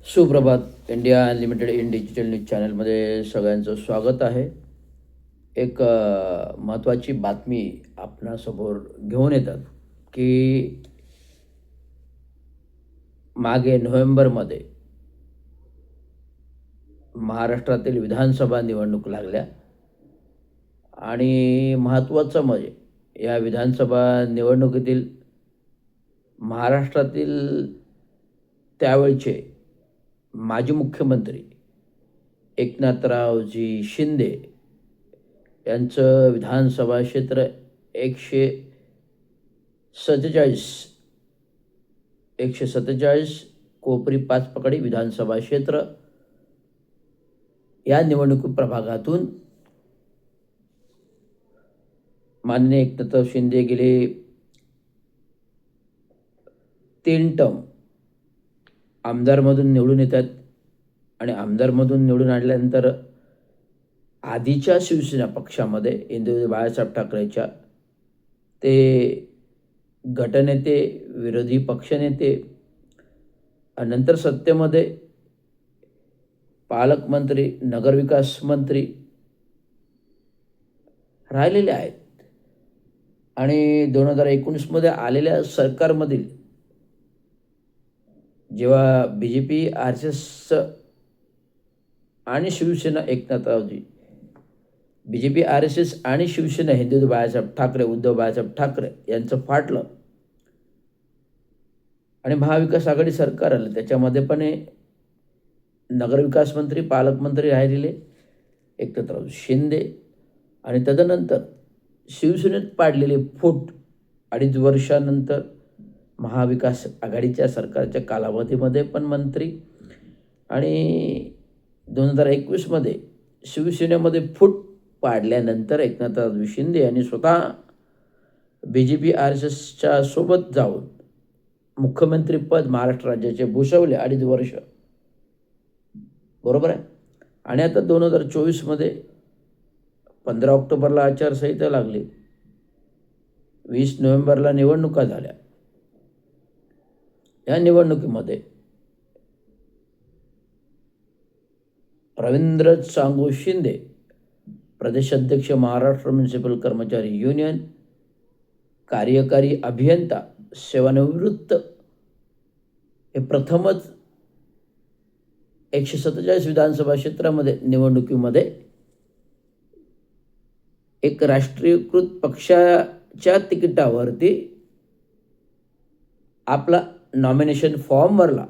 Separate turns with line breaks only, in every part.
सुप्रभात. India unlimited in digital news चॅनलमध्ये सगळ्यांचं स्वागत आहे. एक महत्त्वाची बातमी आपणासमोर घेऊन येतात की मागे नोव्हेंबरमध्ये महाराष्ट्रातील विधानसभा निवडणूक लागल्या आणि महत्त्वाचं म्हणजे या विधानसभा निवडणुकीतील महाराष्ट्रातील त्यावेळचे माजी मुख्यमंत्री एकनाथरावजी शिंदे यांचं विधानसभा क्षेत्र 147 कोपरी पाचपकडी विधानसभा क्षेत्र या निवडणूक प्रभागातून माननीय एकनाथराव शिंदे गेले 3 टर्म आमदारमधून निवडून येतात आणि आमदारमधून निवडून आणल्यानंतर आधीच्या शिवसेना पक्षामध्ये इंदू बाळासाहेब ठाकरेच्या ते गटनेते, विरोधी पक्षनेते, नंतर सत्तेमध्ये पालकमंत्री, नगरविकास मंत्री राहिलेले आहेत. आणि 2019मध्ये आलेल्या सरकारमधील जेव्हा BJP, RSS आणि शिवसेना एकनाथरावजी, BJP, RSS आणि शिवसेना हिंदू बाळासाहेब ठाकरे, उद्धव बाळासाहेब ठाकरे यांचं फाटलं आणि महाविकास आघाडी सरकार आलं. त्याच्यामध्ये पण नगरविकास मंत्री, पालकमंत्री राहिलेले एकनाथराव शिंदे आणि तदनंतर शिवसेनेत पाडलेले फूट 2.5 वर्षानंतर महाविकास आघाडीच्या सरकारच्या कालावधीमध्ये पण मंत्री आणि 2021मध्ये शिवसेनेमध्ये फूट पाडल्यानंतर एकनाथराव शिंदे यांनी स्वतः BJP, RSSच्या सोबत जाऊन मुख्यमंत्रीपद महाराष्ट्र राज्याचे भूषवले 2.5 वर्ष. बरोबर आहे. आणि आता 2024मध्ये 15 ऑक्टोबरला आचारसंहिता लागली, 20 नोव्हेंबरला निवडणुका झाल्या. या निवडणुकीमध्ये रवींद्र चांगू शिंदे, प्रदेशाध्यक्ष महाराष्ट्र म्युनिसिपल कर्मचारी युनियन, कार्यकारी अभियंता, सेवानिवृत्त, हे प्रथमच 147 विधानसभा क्षेत्रामध्ये निवडणुकीमध्ये एक राष्ट्रीयकृत पक्षाच्या तिकिटावरती आपला नॉमिनेशन फॉर्म भरला.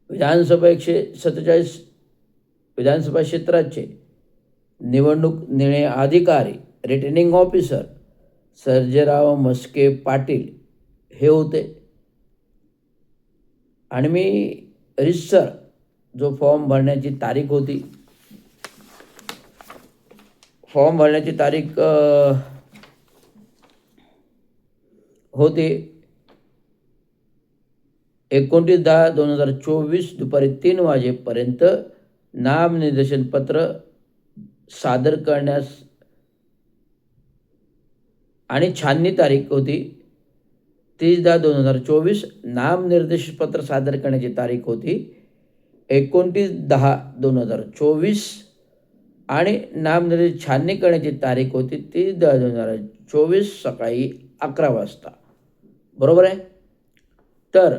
विधानसभा 147 विधानसभा क्षेत्राचे निवडणूक निर्णय अधिकारी, रिटर्निंग ऑफिसर सर्जेराव मस्के पाटील हे होते. आणि मी रितसर जो फॉर्म भरण्याची तारीख होती, फॉर्म भरण्याची तारीख होते 29/10/2024 दुपारी 3 वाजेपर्यंत नामनिर्देशन पत्र सादर करण्यास आणि छाननी तारीख होती 30/10/2024. नामनिर्देशन पत्र सादर करण्याची तारीख होती 29/10/2024 आणि नामनिर्देशन छाननी करण्याची तारीख होती 30/10/2024 सकाळी 11 वाजता. बरोबर आहे. तर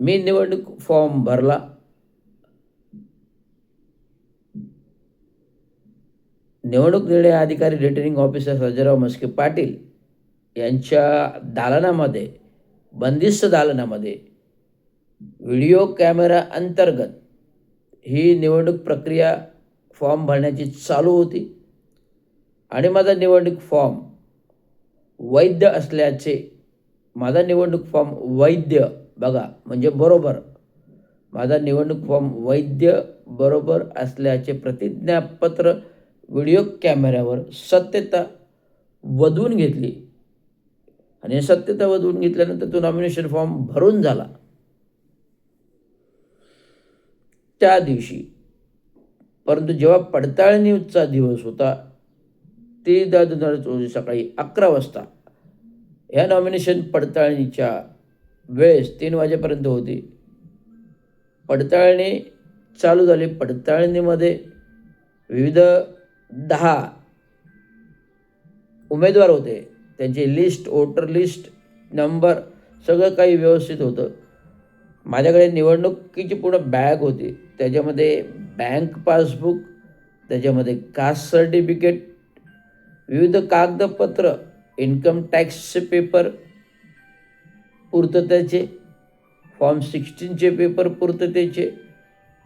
मी निवडणूक फॉर्म भरला. निवडणूक निर्णय अधिकारी, रिटर्निंग ऑफिसर सर्जेराव मस्के पाटील यांच्या दालनामध्ये, बंदिस्त दालनामध्ये व्हिडिओ कॅमेरा अंतर्गत ही निवडणूक प्रक्रिया फॉर्म भरण्याची चालू होती. आणि माझा निवडणूक फॉर्म वैध असल्याचे, माझा निवडणूक फॉर्म वैध, बघा म्हणजे बरोबर, माझा निवडणूक फॉर्म वैध बरोबर असल्याचे प्रतिज्ञापत्र व्हिडिओ कॅमेऱ्यावर सत्यता वधवून घेतली. आणि सत्यता वधवून घेतल्यानंतर तो नॉमिनेशन फॉर्म भरून झाला. त्या दिवशी, परंतु जेव्हा पडताळणीचा दिवस होता 30/10/2024 सकाळी 11 वाजता ह्या नॉमिनेशन पडताळणीच्या वेळेस 3 वाजेपर्यंत होती. पडताळणी चालू झाली. पडताळणीमध्ये विविध 10 उमेदवार होते. त्यांची लिस्ट, वोटर लिस्ट, नंबर सगळं काही व्यवस्थित होतं. माझ्याकडे निवडणुकीची पूर्ण बॅग होती. त्याच्यामध्ये बँक पासबुक, त्याच्यामध्ये कास्ट सर्टिफिकेट, विविध कागदपत्र, इन्कम टॅक्सचे पेपर पूर्ततेचे, फॉर्म 16चे पेपर पूर्ततेचे,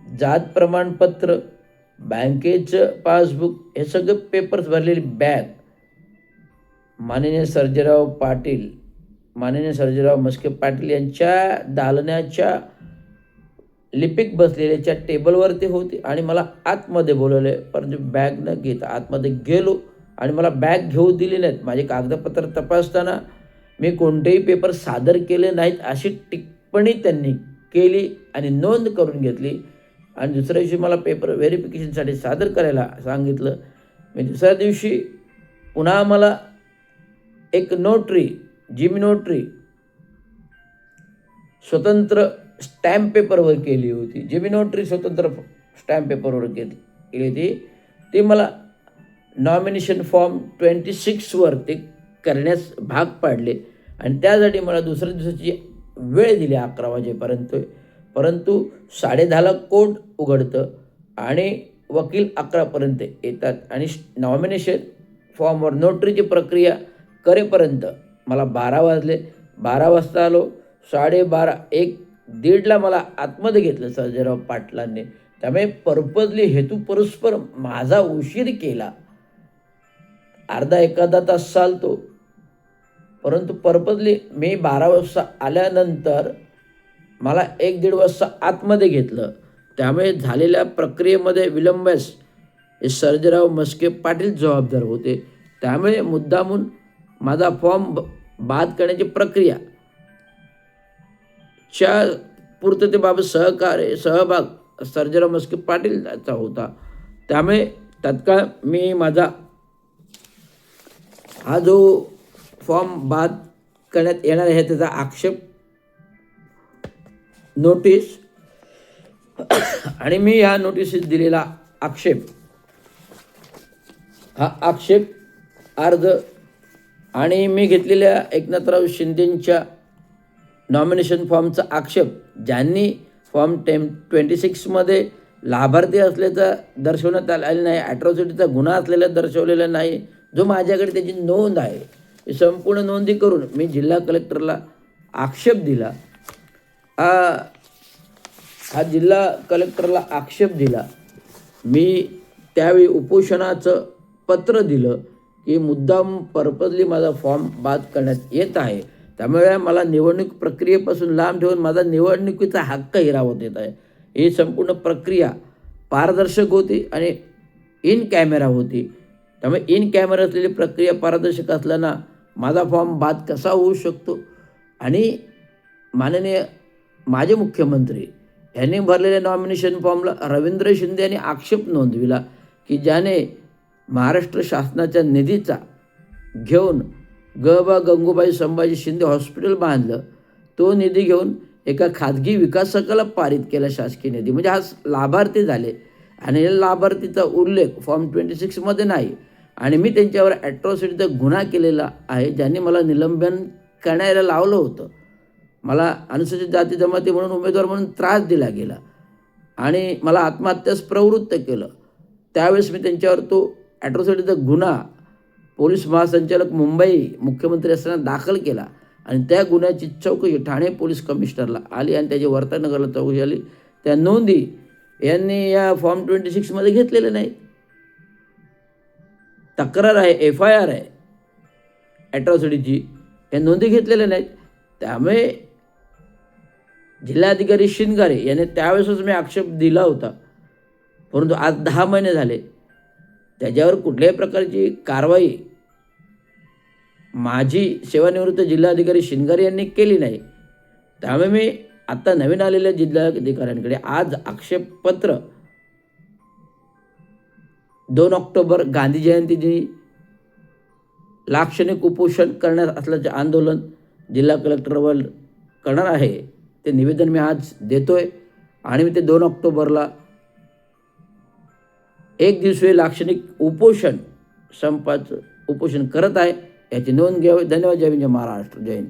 जात प्रमाणपत्र, बँकेचं पासबुक, हे सगळं पेपर्स भरलेली बॅग माननीय सर्जेराव मस्के पाटील यांच्या दालनाच्या लिपिक बसलेल्याच्या टेबलवरती होती आणि मला आतमध्ये बोलवले. परंतु बॅग न घेता आतमध्ये गेलो आणि मला बॅग घेऊ दिली नाहीत. माझे कागदपत्र तपासताना मी कोणतेही पेपर सादर केले नाहीत अशी टिप्पणी त्यांनी केली आणि नोंद करून घेतली. आणि दुसऱ्या दिवशी मला पेपर व्हेरिफिकेशनसाठी सादर करायला सांगितलं. मी दुसऱ्या दिवशी पुन्हा मला एक नोटरी, जिमी नोटरी स्वतंत्र स्टॅम्प पेपरवर केली होती. जिमी नोटरी स्वतंत्र स्टॅम्प पेपरवर केली होती. ती मला नॉमिनेशन फॉर्म 26वर ते करण्यास भाग पाडले आणि त्यासाठी मला दुसऱ्या दिवसाची वेळ दिली 11 वाजेपर्यंत. परंतु 10:30ला कोर्ट उघडतं आणि वकील 11पर्यंत येतात आणि नॉमिनेशन फॉर्मवर नोटरीची प्रक्रिया करेपर्यंत मला 12 वाजले. 12 वाजता आलो. 12:30, 1, 1:30ला मला आतमध्ये घेतलं सर्जेराव पाटलांनी. त्यामुळे पर्पजली हेतुपुरस्पर माझा उशीर केला. अर्धा तास चालतो. परंतु पर्पजली मी 12 वाजता आल्यानंतर मला 1-1.5 वाजता आतमध्ये घेतलं. त्यामुळे झालेल्या प्रक्रियेमध्ये विलंबास हे सर्जेराव मस्के पाटील जबाबदार होते. त्यामुळे मुद्दामून माझा फॉर्म बाद करण्याची प्रक्रिया च्या पूर्ततेबाबत सहभाग सर्जेराव मस्के पाटीलचा होता. त्यामुळे तत्काळ मी माझा हा जो फॉर्म बाद करण्यात येणार आहे त्याचा आक्षेप नोटीस आणि मी ह्या नोटिसीत दिलेला हा आक्षेप अर्ज आणि मी घेतलेल्या एकनाथराव शिंदेंच्या नॉमिनेशन फॉर्मचा आक्षेप, ज्यांनी फॉर्म 26मध्ये लाभार्थी असल्याचं दर्शवण्यात आलेलं नाही, ॲट्रॉसिटीचा गुन्हा असलेला दर्शवलेला नाही, जो माझ्याकडे त्याची नोंद आहे, ही संपूर्ण नोंदी करून मी जिल्हा कलेक्टरला आक्षेप दिला. हा जिल्हा कलेक्टरला आक्षेप दिला. मी त्यावेळी उपोषणाचं पत्र दिलं की मुद्दाम पर्पजली माझा फॉर्म बाद करण्यात येत आहे. त्यामुळे मला निवडणूक प्रक्रियेपासून लांब ठेवून माझा निवडणुकीचा हक्क हिरावत येत आहे. ही संपूर्ण प्रक्रिया पारदर्शक होती आणि इन कॅमेरा होती. त्यामुळे इन कॅमेरा असलेली प्रक्रिया पारदर्शक असल्यानं माझा फॉर्म बाद कसा होऊ शकतो. आणि माननीय माजी मुख्यमंत्री यांनी भरलेल्या नॉमिनेशन फॉर्मला रवींद्र शिंदे यांनी आक्षेप नोंदविला की ज्याने महाराष्ट्र शासनाच्या निधीचा घेऊन गंगूबाई संभाजी शिंदे हॉस्पिटल बांधलं. तो निधी घेऊन एका खाजगी विकासकाला पारित केला शासकीय निधी. म्हणजे हा लाभार्थी झाले आणि या लाभार्थीचा उल्लेख फॉर्म 26मध्ये नाही. आणि मी त्यांच्यावर ॲट्रॉसिटीचा गुन्हा केलेला आहे, ज्यांनी मला निलंबन करण्याला लावलं होतं. मला अनुसूचित जाती जमाती म्हणून उमेदवार म्हणून त्रास दिला गेला आणि मला आत्महत्यास प्रवृत्त केलं. त्यावेळेस मी त्यांच्यावर तो ॲट्रॉसिटीचा गुन्हा पोलीस महासंचालक मुंबई मुख्यमंत्री असताना दाखल केला आणि त्या गुन्ह्याची चौकशी ठाणे पोलीस कमिशनरला आली आणि त्याची वर्तनगरला चौकशी आली. त्या नोंदी यांनी या फॉर्म 26मध्ये घेतलेले नाही. तक्रार आहे, FIR आहे ॲट्रॉसिटीची, या नोंदी घेतलेल्या नाहीत. त्यामुळे जिल्हाधिकारी शिंगारे याने त्यावेळेसच मी आक्षेप दिला होता. परंतु आज 10 महिने झाले, त्याच्यावर कुठल्याही प्रकारची कारवाई माजी सेवानिवृत्त जिल्हाधिकारी शिंगारे यांनी केली नाही. त्यामुळे मी आत्ता नवीन आलेल्या जिल्हाधिकाऱ्यांकडे आज आक्षेपपत्र 2 ऑक्टोबर गांधी जयंती दिनी लाक्षणिक उपोषण करण्यात असल्याचे आंदोलन जिल्हा कलेक्टरवर करणार आहे ते निवेदन मी आज देतोय आणि मी ते 2 ऑक्टोबरला 1 दिवसीय लाक्षणिक उपोषण संपाचं उपोषण करत आहे याची नोंद घ्यावी. धन्यवाद. जय हिंद, जय महाराष्ट्र. जय हिंद.